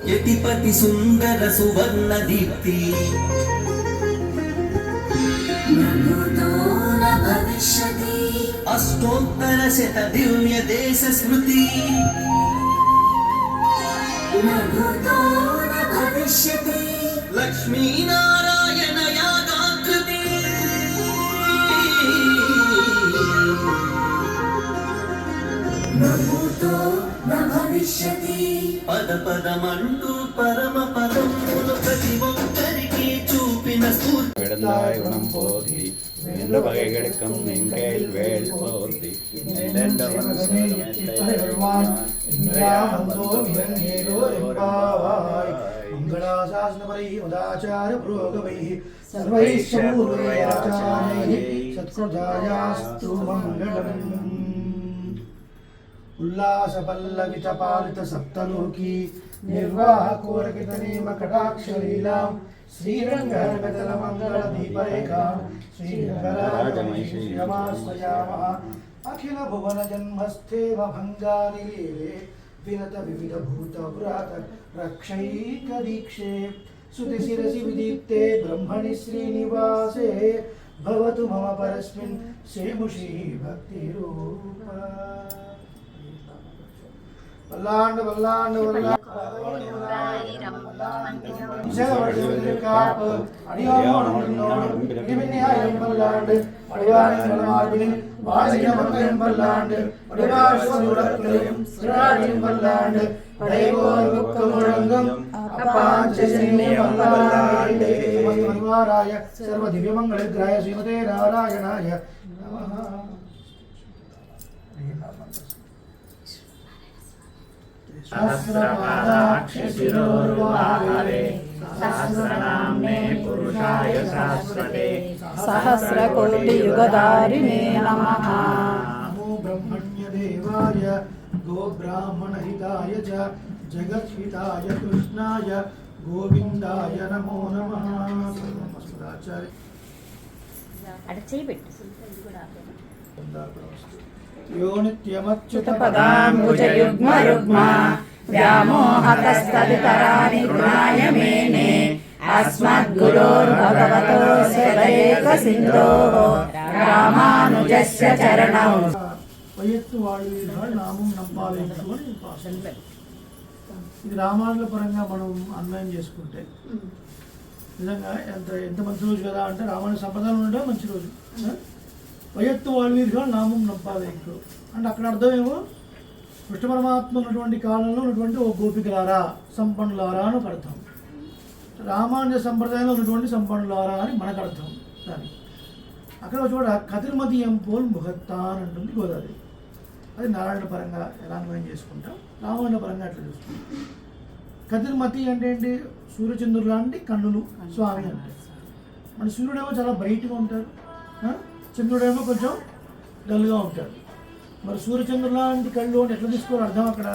यतिपति सुंदर सुवर्ण दीप्ति अष्टोत्तर शत दिव्य देश स्मृति लक्ष्मी नारायण यागाकृति पद पदमंटू परम पदमुल प्रति ఒక్కరికి చూపిన స్ఫూర్తి விடந்தாய் குணம் போதி எந்த வகைகளுக்கும் நீங்கள் வேல் போதி मंगलाशासनपरैः पुरोगमैः सर्वैः शूरैराचार्यैः सत्कृतायास्तु मङ्गलम्। उल्लासपल्लवित पालित सप्तलोकी निर्वाहकोरकितनेम कटाक्षलीलां श्रीरङ्गहरकचलमङ्गलदीपरेखां श्रीरङ्गराजमहिषीरमाश्रयामः। अखिल भुवन जन्मस्थेव भङ्गानि लीले विरत विविध भूतव्रात रक्षैकदीक्षे सुतिशिरसि विदीप्ते ब्रह्मणि श्रीनिवासे भवतु मम परस्मिन् शेमुषी भक्तिरूपा। वल्लांड वल्लांड वल्लांड सर्वदिव्यमंगलग्राय श्रीमते नारायणाय नमः। सहस्रपादाक्षशिरोर्वाहारे सहस्रनाम्ने पुरुषाय शाश्वते सहस्रकोटियुगधारिणे नमः। नमो ब्रह्मण्यदेवाय गोब्राह्मणहिताय च जगद्हिताय कृष्णाय गोविन्दाय नमो नमः। यो नित्यमच्युतपदाम्बुजयुग्मरुग्म व्यामोहतस्तदितराणि गुणाय मेने अस्मद्गुरोर्भगवतोऽस्य दयैकसिन्धोः रामानुजस्य चरणौ। వయత్తు వాళ్ళు నామం నమ్మాలేంటూ అని పాఠం. ఇది రామానుజుల పరంగా మనం అన్వయం చేసుకుంటే నిజంగా ఎంత మంచి రోజు కదా అంటే రామానుజ సంప్రదాయం ఉండే మంచి రోజు. వయత్తు వాళ్ళ నామం నమ్పాలేంటూ అంటే అక్కడ అర్థమేమో కృష్ణ పరమాత్మ ఉన్నటువంటి కాలంలో ఉన్నటువంటి ఓ గోపికలారా సంపన్నులారా అని ఒక అర్థం. రామానుజ సంప్రదాయంలో ఉన్నటువంటి సంపన్నులారా అని మనకు అర్థం. దానికి అక్కడ చూడ కతిర్మతి ఎంపోల్ ముహత్తా అని అంటుంది గోదావరి. అది నారాయణ పరంగా ఎలా అన్వయం చేసుకుంటాం, రామాయణ పరంగా అట్లా చూసుకుంటాం. కతిర్మతి అంటే ఏంటి? సూర్యచంద్రుడు లాంటి కన్నులు స్వామి అంటే. మన సూర్యుడేమో చాలా బ్రైట్గా ఉంటారు, చంద్రుడేమో కొంచెం డల్గా ఉంటాడు. మరి సూర్యచంద్రుడు లాంటి కళ్ళు అంటే ఎట్లా తీసుకోవాలి అర్థం అక్కడ?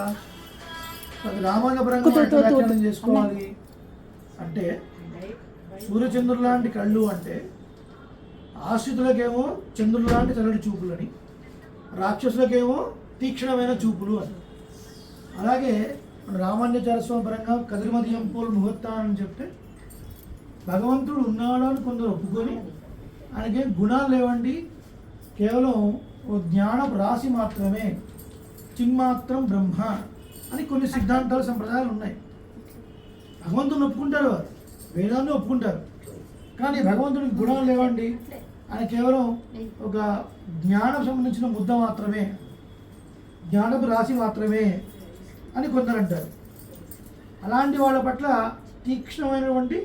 అది రామాయణ పరంగా వ్యాఖ్యానం చేసుకోవాలి అంటే సూర్యచంద్రుడు లాంటి కళ్ళు అంటే ఆశ్రితులకేమో చంద్రుడు లాంటి చల్లటి చూపులని, రాక్షసులకేమో తీక్షణమైన చూపులు అని. అలాగే మన రామాన్యాచార్యస్వామి పరంగా కదిరిమతి ఎంపోలు ముహూర్తా అని చెప్తే భగవంతుడు ఉన్నాడు అని కొందరు ఒప్పుకొని ఆయనకి గుణాలు లేవండి, కేవలం ఓ జ్ఞానపు రాశి మాత్రమే, చిన్మాత్రం బ్రహ్మ అని కొన్ని సిద్ధాంతాలు సంప్రదాయాలు ఉన్నాయి. భగవంతుని ఒప్పుకుంటారు, వారు వేదాన్ని ఒప్పుకుంటారు, కానీ భగవంతుడికి గుణాలు లేవండి, ఆయన కేవలం ఒక జ్ఞానం సంబంధించిన ముద్ద మాత్రమే, జ్ఞానపు రాశి మాత్రమే అని కొందరు అంటారు. అలాంటి వాళ్ళ పట్ల తీక్ష్ణమైనటువంటి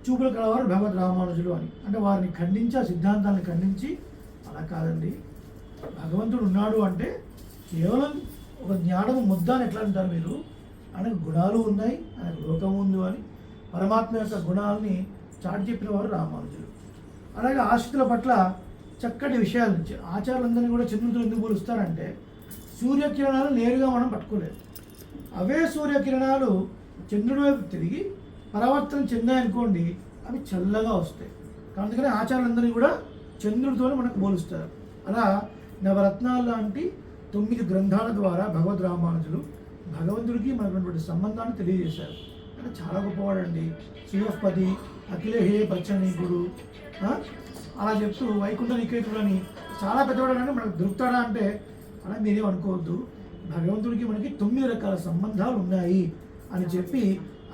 చూపులు కలవారు భగవద్ రామానుజులు అని. అంటే వారిని ఖండించి, ఆ సిద్ధాంతాలను ఖండించి అలా కాదండి, భగవంతుడు ఉన్నాడు అంటే కేవలం ఒక జ్ఞానము ముద్ద అని ఎట్లా అంటారు మీరు? ఆయనకు గుణాలు ఉన్నాయి, ఆయనకు లోకం ఉంది అని పరమాత్మ యొక్క గుణాలని చాటి చెప్పిన వారు రామానుజులు. అలాగే ఆశ్రితుల పట్ల చక్కటి విషయాల నుంచి ఆచార్యులందరినీ కూడా చంద్రుడితో ఎందుకు పోలుస్తారంటే సూర్యకిరణాలు నేరుగా మనం పట్టుకోలేదు. అవే సూర్యకిరణాలు చంద్రుడి వైపు తిరిగి పరావర్తనం చెందాయనుకోండి, అవి చల్లగా వస్తాయి. అందుకని ఆచార్యులందరినీ కూడా చంద్రుడితో మనకు పోలుస్తారు. అలా నవరత్నాలు లాంటి 9 గ్రంథాల ద్వారా భగవద్ రామానుజులు భగవంతుడికి మనకున్నటువంటి సంబంధాన్ని తెలియజేశారు. అంటే చాలా గొప్పవాడండి. శివపది అఖిలేహే పచ్చనీకుడు అలా చెప్తూ వైకుంఠ నికేతుడని చాలా పెద్దవాడని మనకు దొరుకుతాడా అంటే అలా మీరేం అనుకోవద్దు. భగవంతుడికి మనకి 9 రకాల సంబంధాలు ఉన్నాయి అని చెప్పి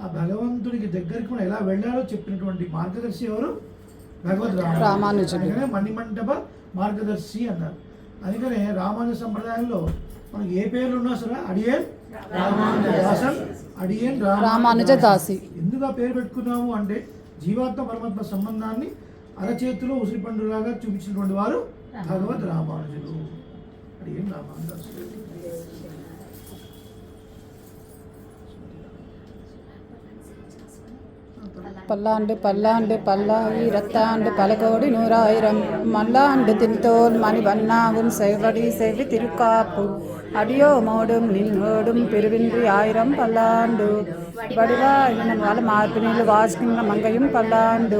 ఆ భగవంతుడికి దగ్గరికి మనం ఎలా వెళ్ళాలో చెప్పినటువంటి మార్గదర్శి ఎవరు? భగవద్ రామానుజుడు. అందుకనే మణిమంటప మార్గదర్శి అన్నారు. అందుకనే రామానుజ సంప్రదాయంలో మనకి ఏ పేర్లు ఉన్నా సరే అడియేన్ రామానుజదాసన్, అడియేన్ రామానుజదాసి. ఎందుకు ఆ పేరు పెట్టుకున్నాము అంటే జీవాత్మ పరమాత్మ సంబంధాన్ని అరచేతిలో ఉసిరిపండులాగా చూపించినటువంటి వారు భగవద్ రామానుజులు. అడియేన్ రామానుజదాసు. பல்லாண்டு பல்லாண்டு பல்லாகி ரத்தாண்டு பலகோடி நூறாயிரம் மல்லாண்டு தின்தோல் மணிவண்ணாவும் செவ்வடி செவ்வி திருக்காப்பு அடியோ மோடும் நின்னோடும் பெருவின்றி ஆயிரம் பல்லாண்டு வடிவா இன்னும் வள மார்பினில் வாசிக்கின்ற மங்கையும் பல்லாண்டு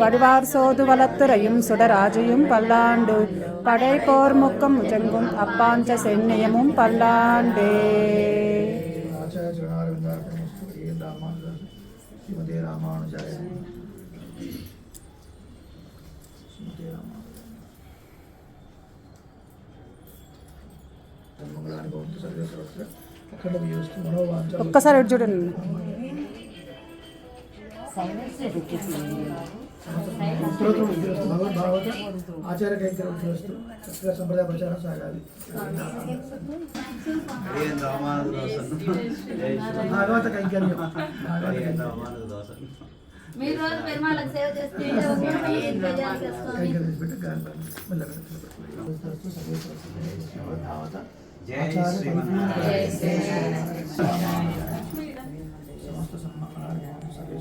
வடிவார் சோது வளத்துறையும் சுடராஜையும் பல்லாண்டு படை போர் முக்கம் முஜங்கும் அப்பாஞ்ச சென்னியமும் பல்லாண்டே. శ్రీమతే రామానుజాయ. శ్రీమతే రామానుజాయ. ఒక్కసారి ఎటు చూడండి. భగవద్భాగవత ఆచార్య కైంకర్యం చేస్తూ చక్కగా సంప్రదాయ ప్రచారం సాగాలి. భాగవత కైంకర్యం మీరు రోజు పెరుమాళ్ళకి సేవ చేస్తే కైంకర్యం పెట్టి గాలి మెల్లగా సమస్త సన్మానాలు సర్వే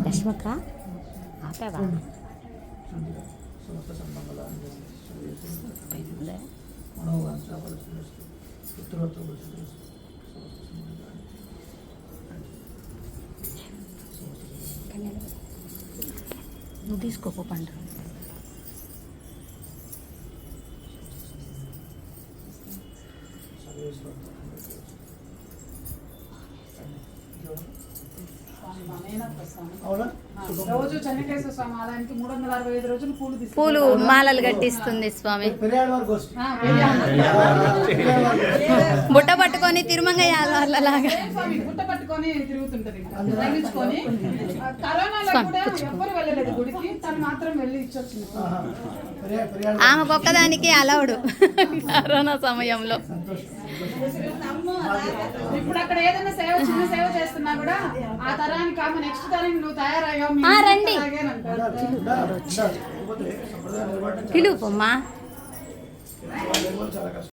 లక్ష్మక్క ఆపేవా సమస్త సన్మంగళాన్ని మనోవాంఛాఫలసిద్ధిరస్తు పుత్రోత్తమసిద్ధిరస్తు. నువ్వు తీసుకోపో పండు. రోజు చెన్నకేశ్వర స్వామి ఆలయానికి 365 రోజులు పూలు మాలలు కట్టిస్తుంది స్వామి. బుట్ట పట్టుకొని తిరుమంగయ్య వాళ్ళలాగా బుట్ట పట్టుకొని తిరుగుతుంటది. తగ్గించుకొని కరోనాలో కూడా ఎవ్వరు వెళ్ళలేదు గుడికి, తను మాత్రం వెళ్ళి ఇచ్చొచ్చింది. ఆమె ఒక్కదానికి అలౌడ్ కరోనా సమయంలో. ఇప్పుడు అక్కడ ఏదైనా సేవ చిన్న సేవ చేస్తున్నా కూడా ఆ తరానికి ఆమె నెక్స్ట్ తరానికి నువ్వు తయారయ్యావు రండి పిలుపు అమ్మా.